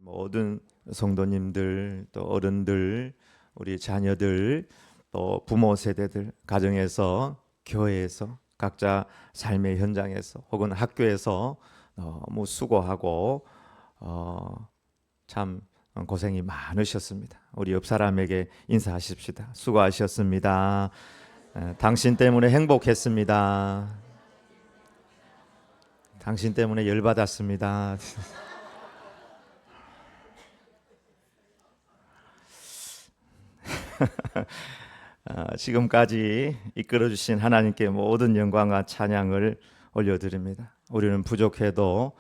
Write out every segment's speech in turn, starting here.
모든 성도님들, 또 어른들, 우리 자녀들, 또 부모 세대들, 가정에서, 교회에서, 각자 삶의 현장에서 혹은 학교에서 너무 수고하고 참 고생이 많으셨습니다. 우리 옆 사람에게 인사하십시다. 수고하셨습니다. 당신 때문에 행복했습니다. 당신 때문에 열받았습니다. 지금까지 이끌어주신 하나님께 모든 영광과 찬양을 올려드립니다. 우리는 부족해도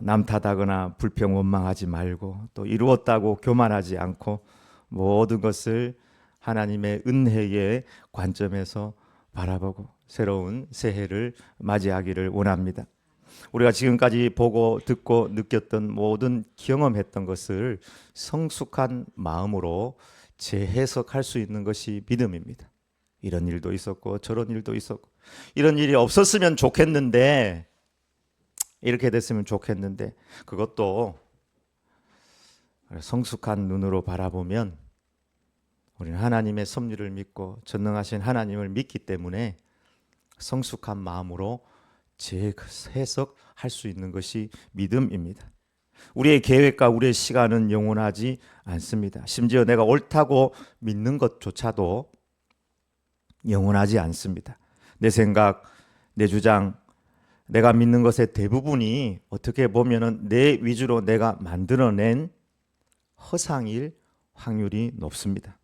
남 탓하거나 불평 원망하지 말고 또 이루었다고 교만하지 않고 모든 것을 하나님의 은혜의 관점에서 바라보고 새로운 새해를 맞이하기를 원합니다. 우리가 지금까지 보고 듣고 느꼈던 모든 경험했던 것을 성숙한 마음으로 재해석할 수 있는 것이 믿음입니다. 이런 일도 있었고 저런 일도 있었고 이런 일이 없었으면 좋겠는데 이렇게 됐으면 좋겠는데 그것도 성숙한 눈으로 바라보면 우리는 하나님의 섭리를 믿고 전능하신 하나님을 믿기 때문에 성숙한 마음으로 재해석할 수 있는 것이 믿음입니다. 우리의 계획과 우리의 시간은 영원하지 않습니다. 심지어 내가 옳다고 믿는 것조차도 영원하지 않습니다. 내 생각, 내 주장, 내가 믿는 것의 대부분이 어떻게 보면은 내 위주로 내가 만들어낸 허상일 확률이 높습니다.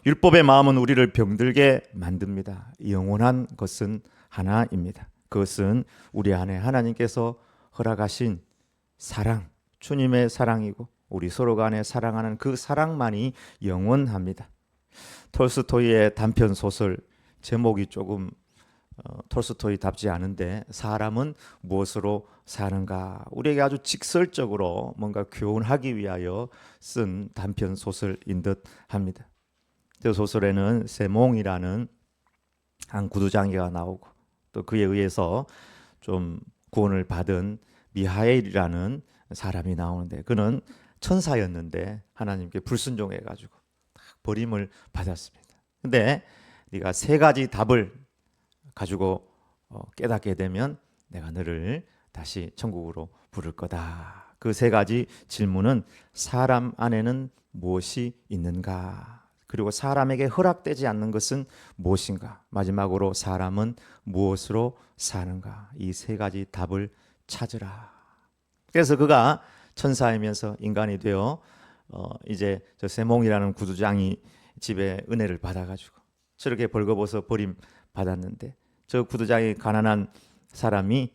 율법의 마음은 우리를 병들게 만듭니다. 영원한 것은 하나입니다. 그것은 우리 안에 하나님께서 허락하신 사랑, 주님의 사랑이고 우리 서로 간에 사랑하는 그 사랑만이 영원합니다. 톨스토이의 단편 소설 제목이 조금 톨스토이답지 않은데 사람은 무엇으로 사는가, 우리에게 아주 직설적으로 뭔가 교훈하기 위하여 쓴 단편 소설인 듯 합니다. 그 소설에는 세몽이라는 한 구두장이가 나오고 또 그에 의해서 좀 구원을 받은 미하엘이라는 사람이 나오는데 그는 천사였는데 하나님께 불순종해 가지고 버림을 받았습니다. 근데 네가 세 가지 답을 가지고 깨닫게 되면 내가 너를 다시 천국으로 부를 거다. 그 세 가지 질문은 사람 안에는 무엇이 있는가? 그리고 사람에게 허락되지 않는 것은 무엇인가? 마지막으로 사람은 무엇으로 사는가? 이 세 가지 답을 찾으라. 그래서 그가 천사이면서 인간이 되어 이제 저 세몽이라는 구두장이 집에 은혜를 받아가지고 저렇게 벌거벗어 버림 받았는데 저 구두장이 가난한 사람이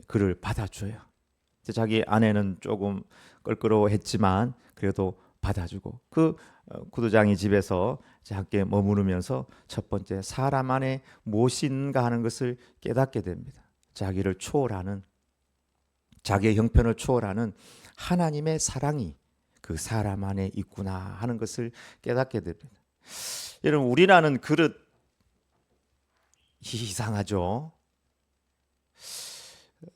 그를 받아줘요. 자기 아내는 조금 껄끄러워했지만 그래도 받아주고 그 구두장이 집에서 함께 머무르면서 첫 번째 사람 안에 무엇이 있는가 하는 것을 깨닫게 됩니다. 자기를 초월하는, 자기의 형편을 초월하는 하나님의 사랑이 그 사람 안에 있구나 하는 것을 깨닫게 됩니다. 여러분, 우리라는 그릇 이상하죠.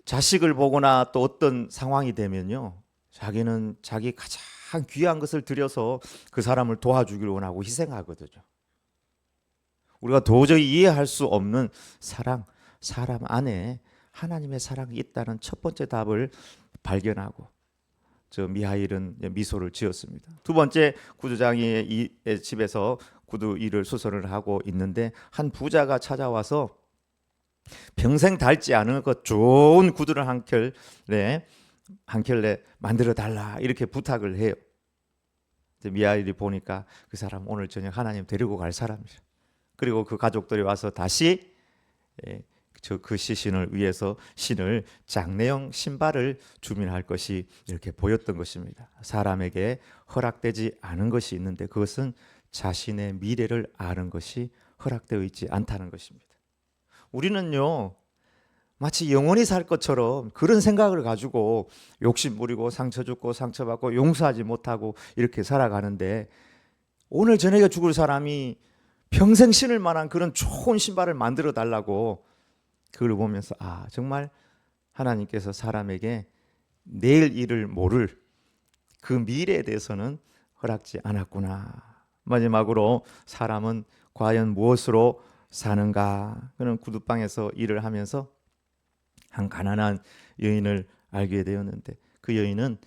자식을 보거나 또 어떤 상황이 되면요, 자기는 자기 가장 귀한 것을 들여서 그 사람을 도와주기를 원하고 희생하거든요. 우리가 도저히 이해할 수 없는 사랑, 사람 안에 하나님의 사랑이 있다는 첫 번째 답을 발견하고 저 미하일은 미소를 지었습니다. 두 번째, 구두장이의 집에서 구두 일을 수선을 하고 있는데 한 부자가 찾아와서 평생 닳지 않은 것 좋은 구두를 한 켤레 만들어 달라 이렇게 부탁을 해요. 미하일이 보니까 그 사람 오늘 저녁 하나님 데리고 갈 사람이죠. 그리고 그 가족들이 와서 다시 그 시신을 위해서 신을 장래형 신발을 주문할 것이 이렇게 보였던 것입니다. 사람에게 허락되지 않은 것이 있는데 그것은 자신의 미래를 아는 것이 허락되어 있지 않다는 것입니다. 우리는요, 마치 영원히 살 것처럼 그런 생각을 가지고 욕심 부리고 상처 주고 상처받고 용서하지 못하고 이렇게 살아가는데 오늘 저녁에 죽을 사람이 평생 신을 만한 그런 좋은 신발을 만들어 달라고 그걸 보면서 정말 하나님께서 사람에게 내일 일을 모를 그 미래에 대해서는 허락지 않았구나. 마지막으로 사람은 과연 무엇으로 사는가? 그는 구두방에서 일을 하면서 한 가난한 여인을 알게 되었는데 그 여인은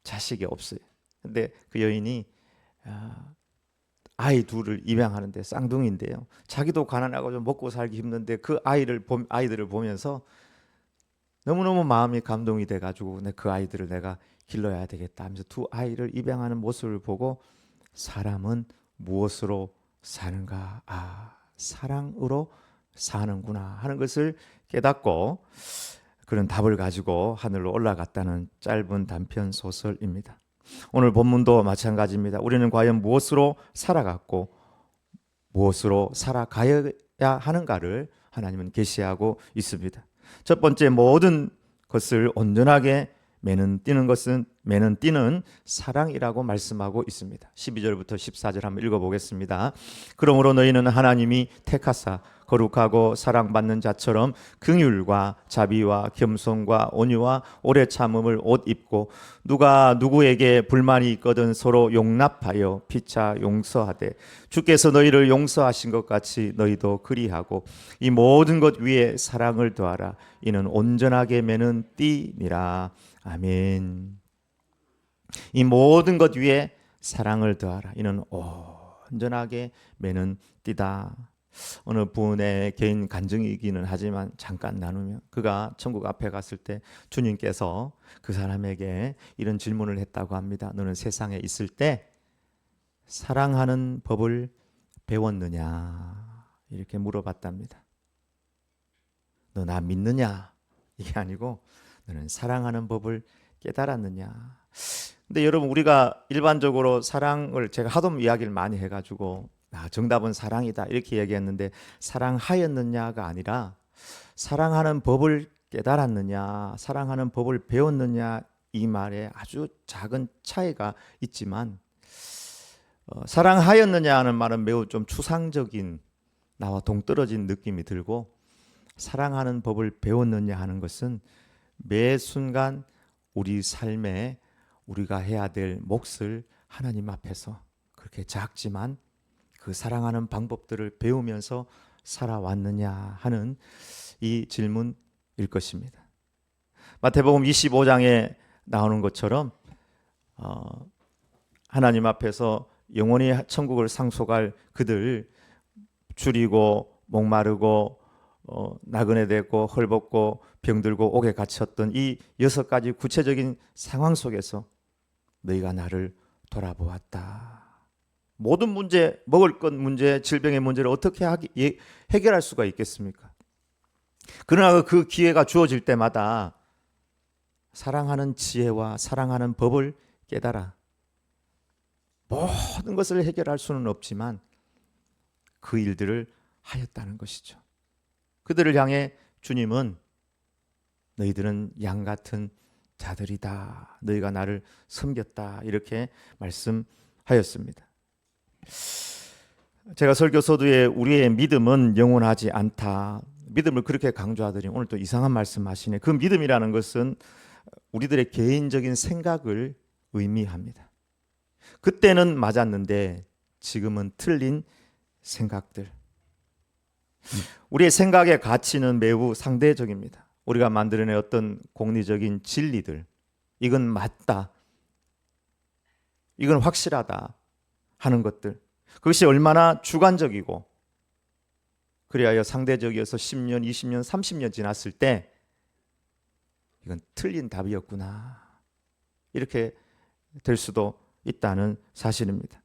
자식이 없어요. 근데 그 여인이 아이 둘을 입양하는데 쌍둥이인데요. 자기도 가난하고 좀 먹고 살기 힘든데 그 아이들을 보면서 너무너무 마음이 감동이 돼가지고 그 아이들을 내가 길러야 되겠다 하면서 두 아이를 입양하는 모습을 보고 사람은 무엇으로 사는가? 사랑으로 사는구나 하는 것을 깨닫고 그런 답을 가지고 하늘로 올라갔다는 짧은 단편 소설입니다. 오늘 본문도 마찬가지입니다. 우리는 과연 무엇으로 살아갔고 무엇으로 살아가야 하는가를 하나님은 계시하고 있습니다. 첫 번째, 모든 것을 온전하게 매는 띠는 사랑이라고 말씀하고 있습니다. 12절부터 14절 한번 읽어보겠습니다. 그러므로 너희는 하나님이 택하사 거룩하고 사랑받는 자처럼 긍휼과 자비와 겸손과 온유와 오래 참음을 옷 입고 누가 누구에게 불만이 있거든 서로 용납하여 피차 용서하되 주께서 너희를 용서하신 것 같이 너희도 그리하고 이 모든 것 위에 사랑을 더하라. 이는 온전하게 매는 띠니라. 아멘. 이 모든 것 위에 사랑을 더하라. 이는 온전하게 매는 띠다. 어느 분의 개인 간증이기는 하지만 잠깐 나누면 그가 천국 앞에 갔을 때 주님께서 그 사람에게 이런 질문을 했다고 합니다. 너는 세상에 있을 때 사랑하는 법을 배웠느냐? 이렇게 물어봤답니다. 너 나 믿느냐? 이게 아니고 너는 사랑하는 법을 깨달았느냐? 근데 여러분, 우리가 일반적으로 사랑을 제가 하도 이야기를 많이 해가지고 정답은 사랑이다 이렇게 얘기했는데 사랑하였느냐가 아니라 사랑하는 법을 깨달았느냐, 사랑하는 법을 배웠느냐 이 말에 아주 작은 차이가 있지만 사랑하였느냐 하는 말은 매우 좀 추상적인 나와 동떨어진 느낌이 들고 사랑하는 법을 배웠느냐 하는 것은 매 순간 우리 삶에 우리가 해야 될 몫을 하나님 앞에서 그렇게 작지만 그 사랑하는 방법들을 배우면서 살아왔느냐 하는 이 질문일 것입니다. 마태복음 25장에 나오는 것처럼 하나님 앞에서 영원히 천국을 상속할 그들 줄이고 목마르고 나그네 되고 헐벗고 병들고 옥에 갇혔던 이 6가지 구체적인 상황 속에서 너희가 나를 돌아보았다. 모든 문제, 먹을 것 문제, 질병의 문제를 어떻게 해결할 수가 있겠습니까? 그러나 그 기회가 주어질 때마다 사랑하는 지혜와 사랑하는 법을 깨달아 모든 것을 해결할 수는 없지만 그 일들을 하였다는 것이죠. 그들을 향해 주님은 너희들은 양 같은 자들이다. 너희가 나를 섬겼다. 이렇게 말씀하였습니다. 제가 설교 서두에 우리의 믿음은 영원하지 않다. 믿음을 그렇게 강조하더니 오늘 또 이상한 말씀하시네. 그 믿음이라는 것은 우리들의 개인적인 생각을 의미합니다. 그때는 맞았는데 지금은 틀린 생각들. 우리의 생각의 가치는 매우 상대적입니다. 우리가 만들어낸 어떤 공리적인 진리들, 이건 맞다, 이건 확실하다 하는 것들, 그것이 얼마나 주관적이고 그리하여 상대적이어서 10년, 20년, 30년 지났을 때 이건 틀린 답이었구나 이렇게 될 수도 있다는 사실입니다.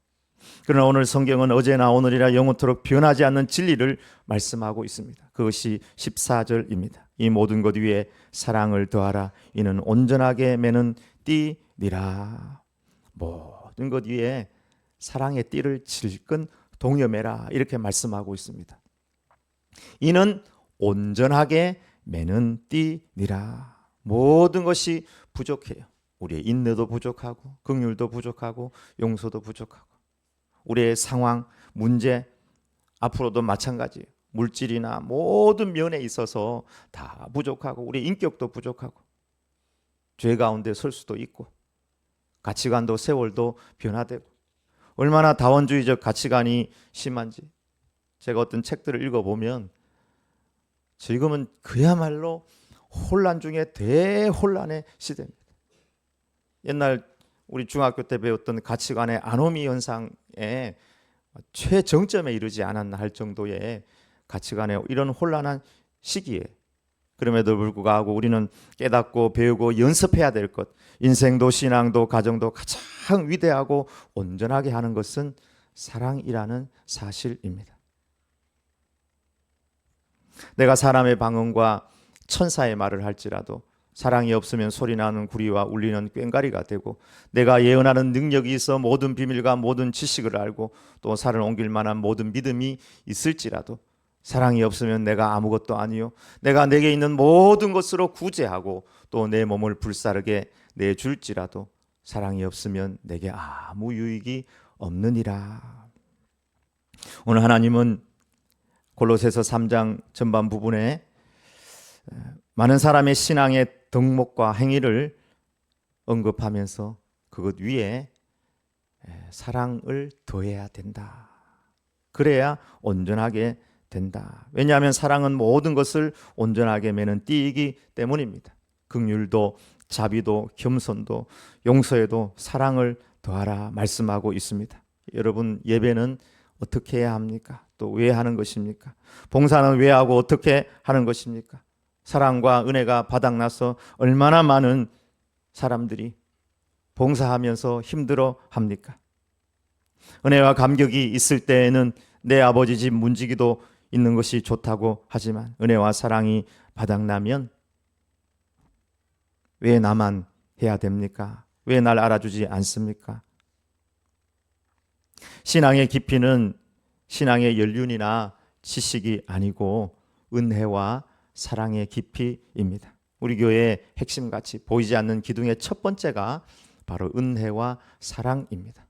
그러나 오늘 성경은 어제나 오늘이라 영원토록 변하지 않는 진리를 말씀하고 있습니다. 그것이 14절입니다. 이 모든 것 위에 사랑을 더하라. 이는 온전하게 매는 띠니라. 모든 것 위에 사랑의 띠를 질끈 동여매라. 이렇게 말씀하고 있습니다. 이는 온전하게 매는 띠니라. 모든 것이 부족해요. 우리의 인내도 부족하고 긍휼도 부족하고 용서도 부족하고 우리의 상황, 문제 앞으로도 마찬가지예요. 물질이나 모든 면에 있어서 다 부족하고 우리 인격도 부족하고 죄 가운데 설 수도 있고 가치관도 세월도 변화되고 얼마나 다원주의적 가치관이 심한지 제가 어떤 책들을 읽어보면 지금은 그야말로 혼란 중에 대혼란의 시대입니다. 옛날 우리 중학교 때 배웠던 가치관의 아노미 현상의 최정점에 이르지 않았나 할 정도의 가치관의 이런 혼란한 시기에 그럼에도 불구하고 우리는 깨닫고 배우고 연습해야 될 것, 인생도 신앙도 가정도 가장 위대하고 온전하게 하는 것은 사랑이라는 사실입니다. 내가 사람의 방언과 천사의 말을 할지라도 사랑이 없으면 소리나는 구리와 울리는 꽹과리가 되고 내가 예언하는 능력이 있어 모든 비밀과 모든 지식을 알고 또 살을 옮길 만한 모든 믿음이 있을지라도 사랑이 없으면 내가 아무것도 아니요 내가 내게 있는 모든 것으로 구제하고 또 내 몸을 불사르게 내줄지라도 사랑이 없으면 내게 아무 유익이 없느니라. 오늘 하나님은 골로새서 3장 전반 부분에 많은 사람의 신앙의 덕목과 행위를 언급하면서 그것 위에 사랑을 더해야 된다. 그래야 온전하게 된다. 왜냐하면 사랑은 모든 것을 온전하게 매는 띠이기 때문입니다. 긍휼도 자비도 겸손도 용서에도 사랑을 더하라 말씀하고 있습니다. 여러분 예배는 어떻게 해야 합니까? 또 왜 하는 것입니까? 봉사는 왜 하고 어떻게 하는 것입니까? 사랑과 은혜가 바닥나서 얼마나 많은 사람들이 봉사하면서 힘들어 합니까? 은혜와 감격이 있을 때에는 내 아버지 집 문지기도 있는 것이 좋다고 하지만 은혜와 사랑이 바닥나면 왜 나만 해야 됩니까? 왜 날 알아주지 않습니까? 신앙의 깊이는 신앙의 연륜이나 지식이 아니고 은혜와 사랑의 깊이입니다. 우리 교회의 핵심같이 보이지 않는 기둥의 첫 번째가 바로 은혜와 사랑입니다.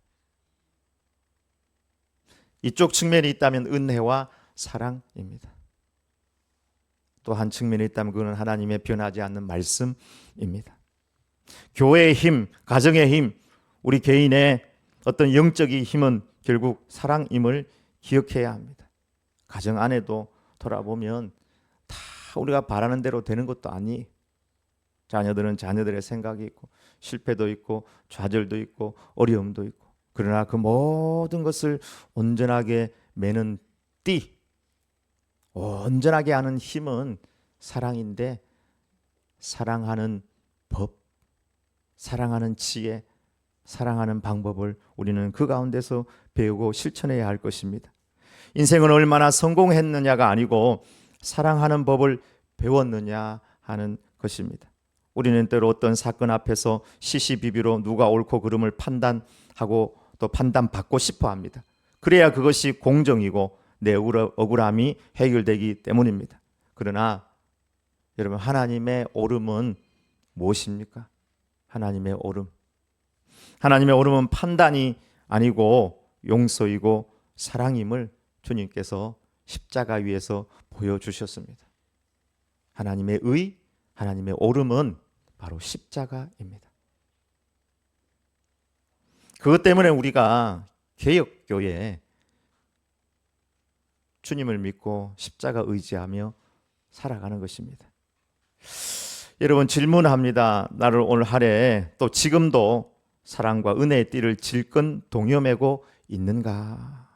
이쪽 측면이 있다면 은혜와 사랑입니다. 또 한 측면이 있다면 그건 하나님의 변하지 않는 말씀입니다. 교회의 힘, 가정의 힘, 우리 개인의 어떤 영적인 힘은 결국 사랑임을 기억해야 합니다. 가정 안에도 돌아보면 다 우리가 바라는 대로 되는 것도 아니. 자녀들은 자녀들의 생각이 있고 실패도 있고 좌절도 있고 어려움도 있고 그러나 그 모든 것을 온전하게 매는 띠, 온전하게 하는 힘은 사랑인데 사랑하는 법, 사랑하는 지혜, 사랑하는 방법을 우리는 그 가운데서 배우고 실천해야 할 것입니다. 인생은 얼마나 성공했느냐가 아니고 사랑하는 법을 배웠느냐 하는 것입니다. 우리는 때로 어떤 사건 앞에서 시시비비로 누가 옳고 그름을 판단하고 또 판단받고 싶어 합니다. 그래야 그것이 공정이고 내 억울함이 해결되기 때문입니다. 그러나 여러분 하나님의 옳음은 무엇입니까? 하나님의 옳음. 하나님의 옳음은 판단이 아니고 용서이고 사랑임을 주님께서 십자가 위에서 보여주셨습니다. 하나님의 의, 하나님의 옳음은 바로 십자가입니다. 그것 때문에 우리가 개혁교회에 주님을 믿고 십자가 의지하며 살아가는 것입니다. 여러분 질문합니다. 나를 오늘 하루에 또 지금도 사랑과 은혜의 띠를 질끈 동여매고 있는가?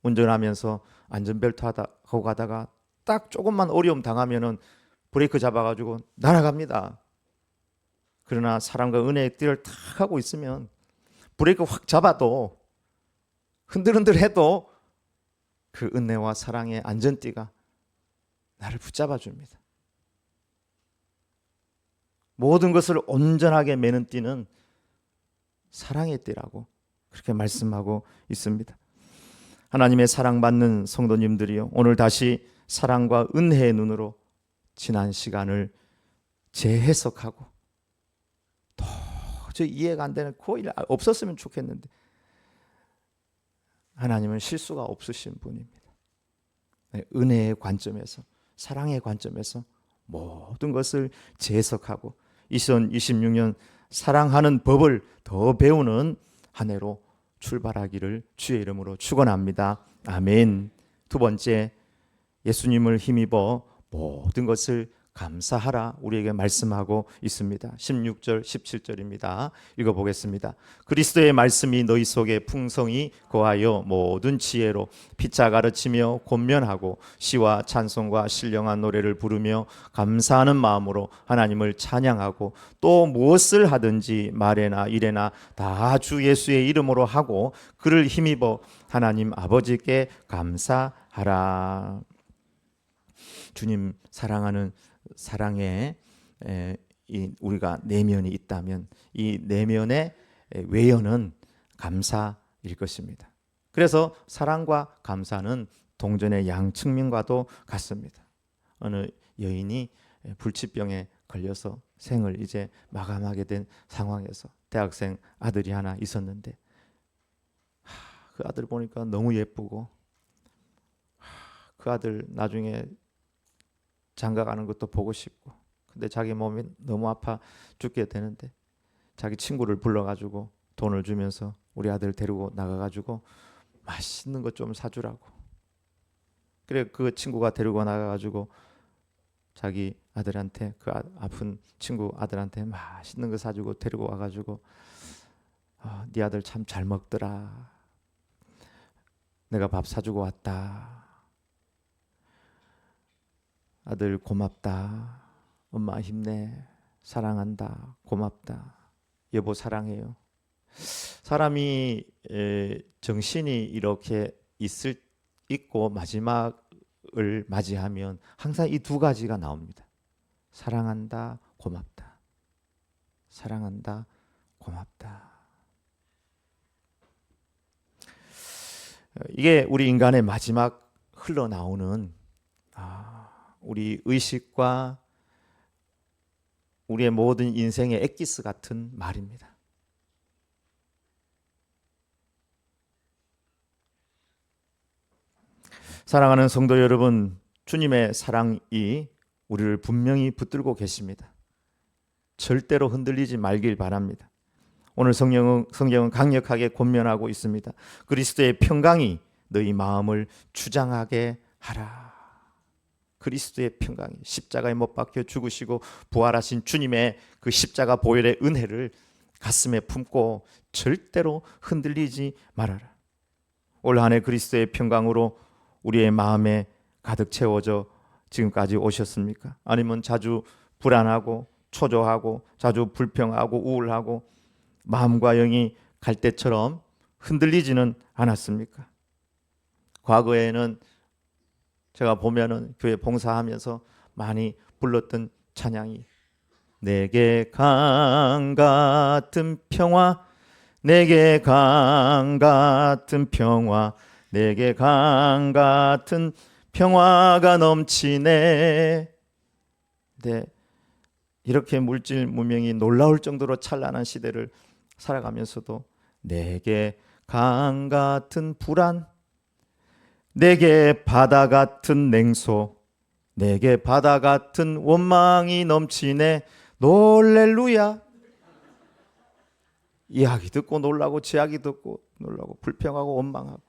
운전하면서 안전벨트 하고 가다가 딱 조금만 어려움 당하면은 브레이크 잡아가지고 날아갑니다. 그러나 사랑과 은혜의 띠를 탁 하고 있으면 브레이크 확 잡아도 흔들흔들해도 그 은혜와 사랑의 안전띠가 나를 붙잡아 줍니다. 모든 것을 온전하게 매는 띠는 사랑의 띠라고 그렇게 말씀하고 있습니다. 하나님의 사랑받는 성도님들이요, 오늘 다시 사랑과 은혜의 눈으로 지난 시간을 재해석하고 도저히 이해가 안 되는 그 일 없었으면 좋겠는데 하나님은 실수가 없으신 분입니다. 은혜의 관점에서 사랑의 관점에서 모든 것을 재해석하고 2026년 사랑하는 법을 더 배우는 한 해로 출발하기를 주의 이름으로 축원합니다. 아멘. 두 번째, 예수님을 힘입어 모든 것을 감사하라 우리에게 말씀하고 있습니다. 16절 17절입니다. 읽어보겠습니다. 그리스도의 말씀이 너희 속에 풍성히 거하여 모든 지혜로 피차 가르치며 권면하고 시와 찬송과 신령한 노래를 부르며 감사하는 마음으로 하나님을 찬양하고 또 무엇을 하든지 말에나 일에나 다 주 예수의 이름으로 하고 그를 힘입어 하나님 아버지께 감사하라. 주님 사랑하는 사랑에 우리가 내면이 있다면 이 내면의 외연은 감사일 것입니다. 그래서 사랑과 감사는 동전의 양측면과도 같습니다. 어느 여인이 불치병에 걸려서 생을 이제 마감하게 된 상황에서 대학생 아들이 하나 있었는데 그 아들 보니까 너무 예쁘고 그 아들 나중에 장가 가는 것도 보고 싶고 근데 자기 몸이 너무 아파 죽게 되는데 자기 친구를 불러가지고 돈을 주면서 우리 아들 데리고 나가가지고 맛있는 것 좀 사주라고. 그래 그 친구가 데리고 나가가지고 자기 아들한테 그 아픈 친구 아들한테 맛있는 거 사주고 데리고 와가지고 네 아들 참 잘 먹더라. 내가 밥 사주고 왔다. 아들 고맙다. 엄마 힘내. 사랑한다. 고맙다. 여보 사랑해요. 사람이 정신이 이렇게 있고 마지막을 맞이하면 항상 이 두 가지가 나옵니다. 사랑한다. 고맙다. 사랑한다. 고맙다. 이게 우리 인간의 마지막 흘러나오는 우리 의식과 우리의 모든 인생의 엑기스 같은 말입니다. 사랑하는 성도 여러분, 주님의 사랑이 우리를 분명히 붙들고 계십니다. 절대로 흔들리지 말길 바랍니다. 오늘 성경은 강력하게 권면하고 있습니다. 그리스도의 평강이 너희 마음을 주장하게 하라. 그리스도의 평강이 십자가에 못 박혀 죽으시고 부활하신 주님의 그 십자가 보혈의 은혜를 가슴에 품고 절대로 흔들리지 말아라. 올 한 해 그리스도의 평강으로 우리의 마음에 가득 채워져 지금까지 오셨습니까? 아니면 자주 불안하고 초조하고 자주 불평하고 우울하고 마음과 영이 갈 때처럼 흔들리지는 않았습니까? 과거에는 제가 보면은 교회 봉사하면서 많이 불렀던 찬양이 내게 강 같은 평화, 내게 강 같은 평화, 내게 강 같은 평화가 넘치네. 네, 이렇게 물질 문명이 놀라울 정도로 찬란한 시대를 살아가면서도 내게 강 같은 불안, 내게 바다 같은 냉소, 내게 바다 같은 원망이 넘치네. 놀렐루야. 이야기 듣고 놀라고 제약이 듣고 놀라고 불평하고 원망하고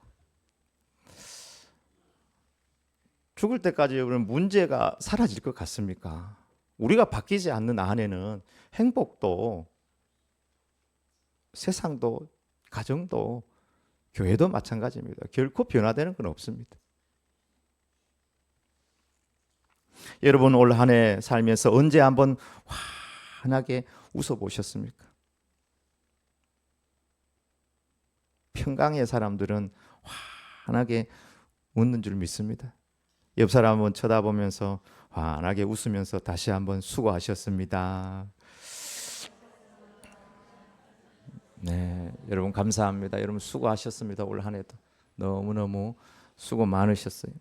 죽을 때까지 여러분 문제가 사라질 것 같습니까? 우리가 바뀌지 않는 한에는 행복도 세상도 가정도 교회도 마찬가지입니다. 결코 변화되는 건 없습니다. 여러분 올 한 해 살면서 언제 한번 환하게 웃어보셨습니까? 평강의 사람들은 환하게 웃는 줄 믿습니다. 옆 사람 한번 쳐다보면서 환하게 웃으면서 다시 한번 수고하셨습니다. 네, 여러분 감사합니다. 여러분 수고하셨습니다. 올 한 해도 너무너무 수고 많으셨어요.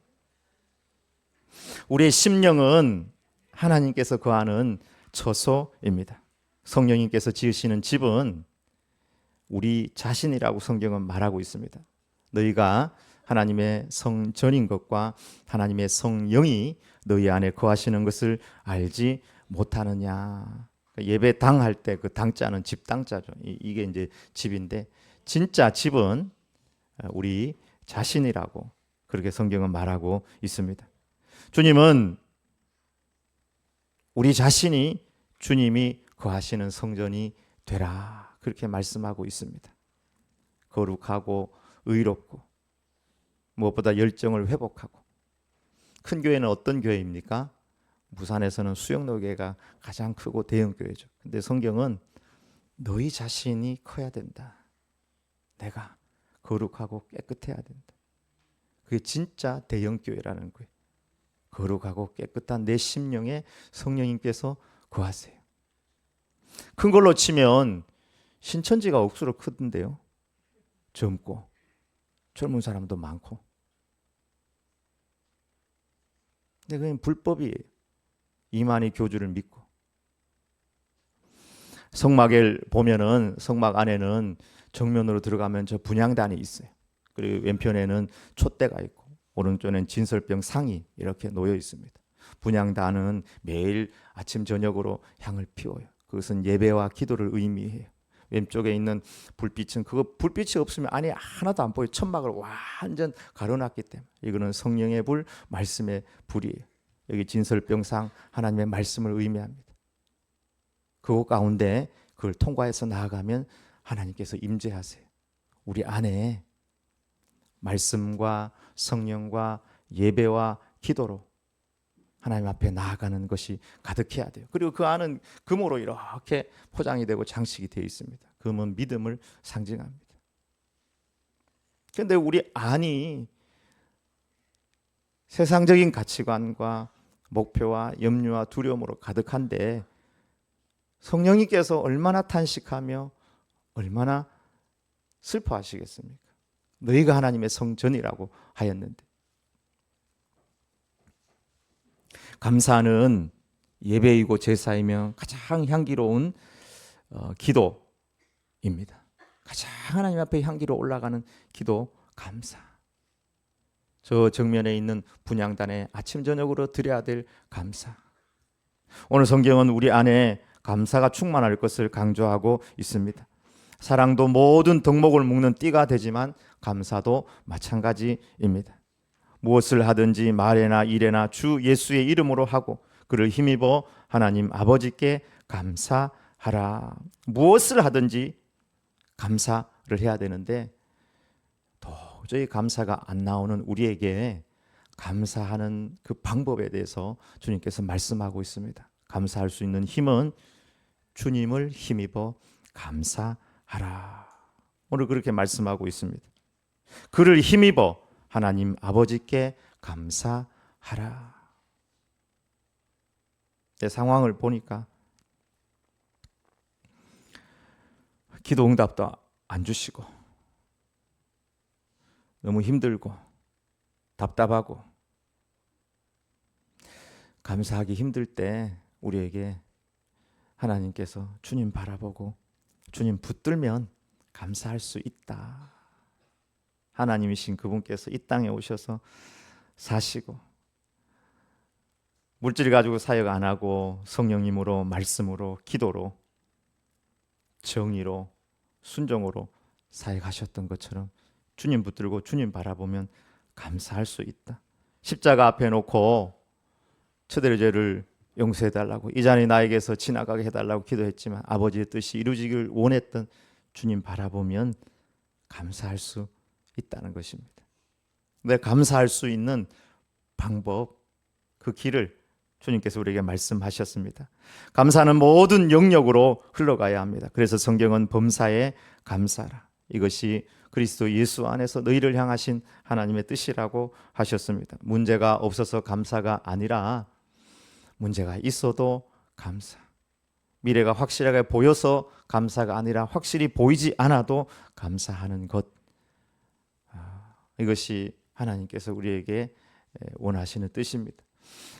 우리의 심령은 하나님께서 거하는 처소입니다. 성령님께서 지으시는 집은 우리 자신이라고 성경은 말하고 있습니다. 너희가 하나님의 성전인 것과 하나님의 성령이 너희 안에 거하시는 것을 알지 못하느냐. 예배당 할 때 그 당자는 집당자죠. 이게 이제 집인데 진짜 집은 우리 자신이라고 그렇게 성경은 말하고 있습니다. 주님은 우리 자신이 주님이 거하시는 성전이 되라 그렇게 말씀하고 있습니다. 거룩하고 의롭고 무엇보다 열정을 회복하고. 큰 교회는 어떤 교회입니까? 부산에서는 수영로교회가 가장 크고 대형 교회죠. 근데 성경은 너희 자신이 커야 된다. 내가 거룩하고 깨끗해야 된다. 그게 진짜 대형 교회라는 거예요. 거룩하고 깨끗한 내 심령에 성령님께서 거하세요. 큰 걸로 치면 신천지가 억수로 크던데요. 젊고 젊은 사람도 많고. 근데 그건 불법이에요. 이만희 교주를 믿고. 성막을 보면은 성막 안에는 정면으로 들어가면 저 분향단이 있어요. 그리고 왼편에는 촛대가 있고 오른쪽에는 진설병 상이 이렇게 놓여 있습니다. 분향단은 매일 아침 저녁으로 향을 피워요. 그것은 예배와 기도를 의미해요. 왼쪽에 있는 불빛은 그거 불빛이 없으면 안에 하나도 안 보여요. 천막을 완전 가려놨기 때문에. 이거는 성령의 불, 말씀의 불이에요. 여기 진설병상 하나님의 말씀을 의미합니다. 그곳 가운데 그걸 통과해서 나아가면 하나님께서 임재하세요. 우리 안에 말씀과 성령과 예배와 기도로 하나님 앞에 나아가는 것이 가득해야 돼요. 그리고 그 안은 금으로 이렇게 포장이 되고 장식이 되어 있습니다. 금은 믿음을 상징합니다. 그런데 우리 안이 세상적인 가치관과 목표와 염려와 두려움으로 가득한데 성령님께서 얼마나 탄식하며 얼마나 슬퍼하시겠습니까? 너희가 하나님의 성전이라고 하였는데. 감사는 예배이고 제사이며 가장 향기로운 기도입니다. 가장 하나님 앞에 향기로 올라가는 기도, 감사. 저 정면에 있는 분향단에 아침 저녁으로 드려야 될 감사. 오늘 성경은 우리 안에 감사가 충만할 것을 강조하고 있습니다. 사랑도 모든 덕목을 묶는 띠가 되지만 감사도 마찬가지입니다. 무엇을 하든지 말에나 일에나 주 예수의 이름으로 하고 그를 힘입어 하나님 아버지께 감사하라. 무엇을 하든지 감사를 해야 되는데 도저히 감사가 안 나오는 우리에게 감사하는 그 방법에 대해서 주님께서 말씀하고 있습니다. 감사할 수 있는 힘은 주님을 힘입어 감사하라. 오늘 그렇게 말씀하고 있습니다. 그를 힘입어 하나님 아버지께 감사하라. 내 상황을 보니까 기도 응답도 안 주시고 너무 힘들고 답답하고 감사하기 힘들 때 우리에게 하나님께서 주님 바라보고 주님 붙들면 감사할 수 있다. 하나님이신 그분께서 이 땅에 오셔서 사시고 물질 가지고 사역 안 하고 성령님으로 말씀으로 기도로 정의로 순종으로 사역하셨던 것처럼 주님 붙들고 주님 바라보면 감사할 수 있다. 십자가 앞에 놓고 저들의 죄를 용서해달라고 이 잔이 나에게서 지나가게 해달라고 기도했지만 아버지의 뜻이 이루어지길 원했던 주님 바라보면 감사할 수 있다는 것입니다. 내 감사할 수 있는 방법, 그 길을 주님께서 우리에게 말씀하셨습니다. 감사는 모든 영역으로 흘러가야 합니다. 그래서 성경은 범사에 감사라. 이것이 그리스도 예수 안에서 너희를 향하신 하나님의 뜻이라고 하셨습니다. 문제가 없어서 감사가 아니라 문제가 있어도 감사. 미래가 확실하게 보여서 감사가 아니라 확실히 보이지 않아도 감사하는 것. 이것이 하나님께서 우리에게 원하시는 뜻입니다.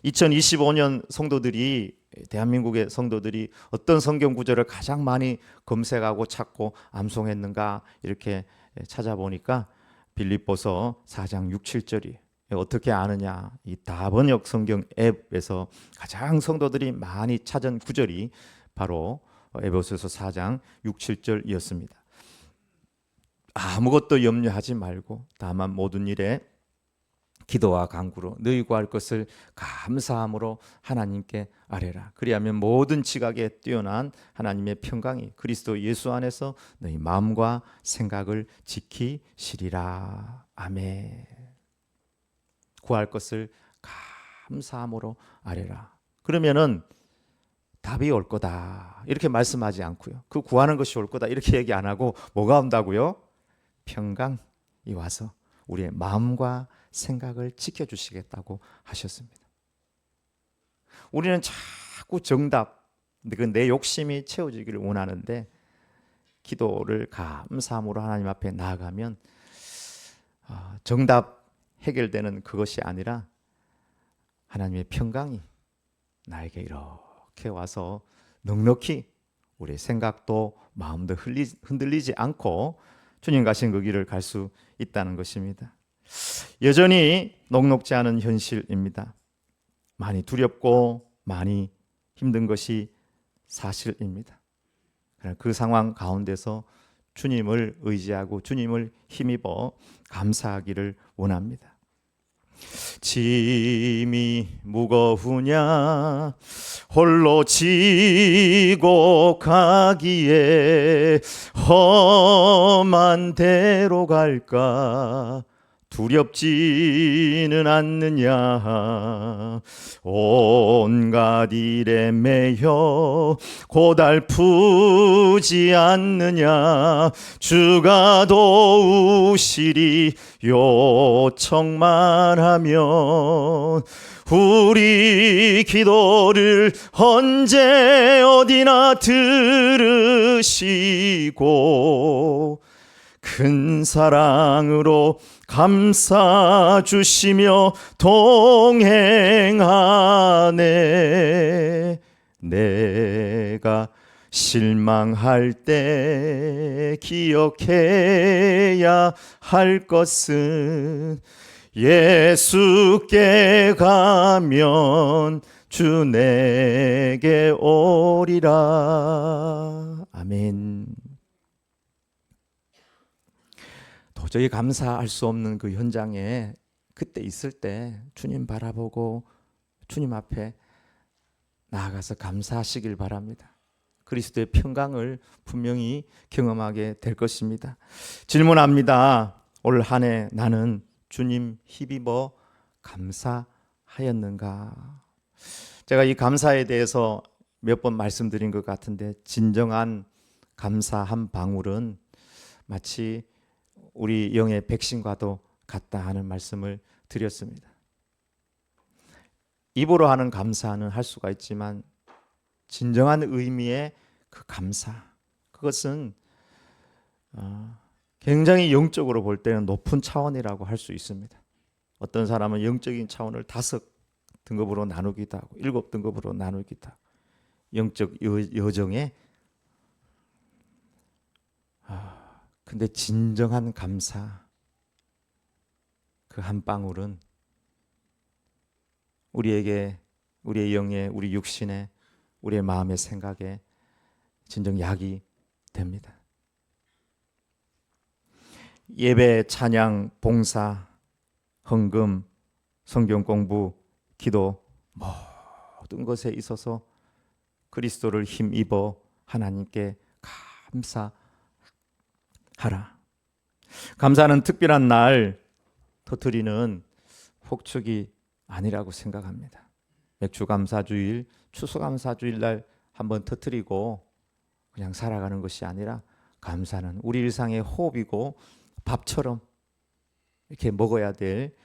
2025년 성도들이 대한민국의 성도들이 어떤 성경 구절을 가장 많이 검색하고 찾고 암송했는가 이렇게 찾아보니까 빌립보서 4장 6, 7절이 어떻게 아느냐? 이 다번역 성경 앱에서 가장 성도들이 많이 찾은 구절이 바로 에베소서 4장 6, 7절이었습니다. 아무것도 염려하지 말고 다만 모든 일에 기도와 간구로 너희 구할 것을 감사함으로 하나님께 아뢰라. 그리하면 모든 지각에 뛰어난 하나님의 평강이 그리스도 예수 안에서 너희 마음과 생각을 지키시리라. 아멘. 구할 것을 감사함으로 아뢰라. 그러면은 답이 올 거다 이렇게 말씀하지 않고요. 그 구하는 것이 올 거다 이렇게 얘기 안 하고 뭐가 온다고요? 평강이 와서 우리의 마음과 생각을 지켜주시겠다고 하셨습니다. 우리는 자꾸 정답, 내 욕심이 채워지기를 원하는데 기도를 감사함으로 하나님 앞에 나아가면 정답 해결되는 그것이 아니라 하나님의 평강이 나에게 이렇게 와서 넉넉히 우리의 생각도 마음도 흔들리지 않고 주님 가신 그 길을 갈 수 있다는 것입니다. 여전히 녹록지 않은 현실입니다. 많이 두렵고 많이 힘든 것이 사실입니다. 그 상황 가운데서 주님을 의지하고 주님을 힘입어 감사하기를 원합니다. 짐이 무거우냐 홀로 지고 가기에 험한 데로 갈까 두렵지는 않느냐 온갖 일에 매여 고달프지 않느냐 주가 도우시리 요청만 하면 우리 기도를 언제 어디나 들으시고 큰 사랑으로 감싸 주시며 동행하네. 내가 실망할 때 기억해야 할 것은 예수께 가면 주 내게 오리라. 아멘. 도저히 감사할 수 없는 그 현장에 그때 있을 때 주님 바라보고 주님 앞에 나아가서 감사하시길 바랍니다. 그리스도의 평강을 분명히 경험하게 될 것입니다. 질문합니다. 올 한 해 나는 주님 힘입어 감사하였는가? 제가 이 감사에 대해서 몇 번 말씀드린 것 같은데 진정한 감사 한 방울은 마치 우리 영의 백신과도 같다 하는 말씀을 드렸습니다. 입으로 하는 감사는 할 수가 있지만 진정한 의미의 그 감사, 그것은 굉장히 영적으로 볼 때는 높은 차원이라고 할 수 있습니다. 어떤 사람은 영적인 차원을 5등급으로 나누기도 하고 7등급으로 나누기도 하고 영적 여정에 근데 진정한 감사 그 한 방울은 우리에게 우리의 영에 우리 육신에 우리의 마음의 생각에 진정 약이 됩니다. 예배, 찬양, 봉사, 헌금, 성경 공부, 기도 모든 것에 있어서 그리스도를 힘입어 하나님께 감사하라. 감사는 특별한 날 터뜨리는 폭축이 아니라고 생각합니다. 맥주감사주일, 추수감사주일 날 한번 터뜨리고 그냥 살아가는 것이 아니라 감사는 우리 일상의 호흡이고 밥처럼 이렇게 먹어야 될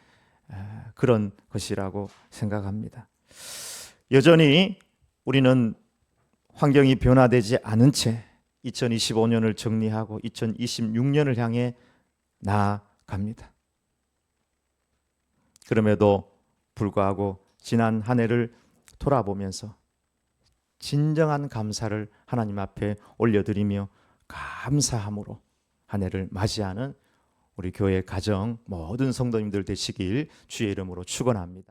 그런 것이라고 생각합니다. 여전히 우리는 환경이 변화되지 않은 채 2025년을 정리하고 2026년을 향해 나아갑니다. 그럼에도 불구하고 지난 한 해를 돌아보면서 진정한 감사를 하나님 앞에 올려드리며 감사함으로 한 해를 맞이하는 우리 교회 가정 모든 성도님들 되시길 주의 이름으로 축원합니다.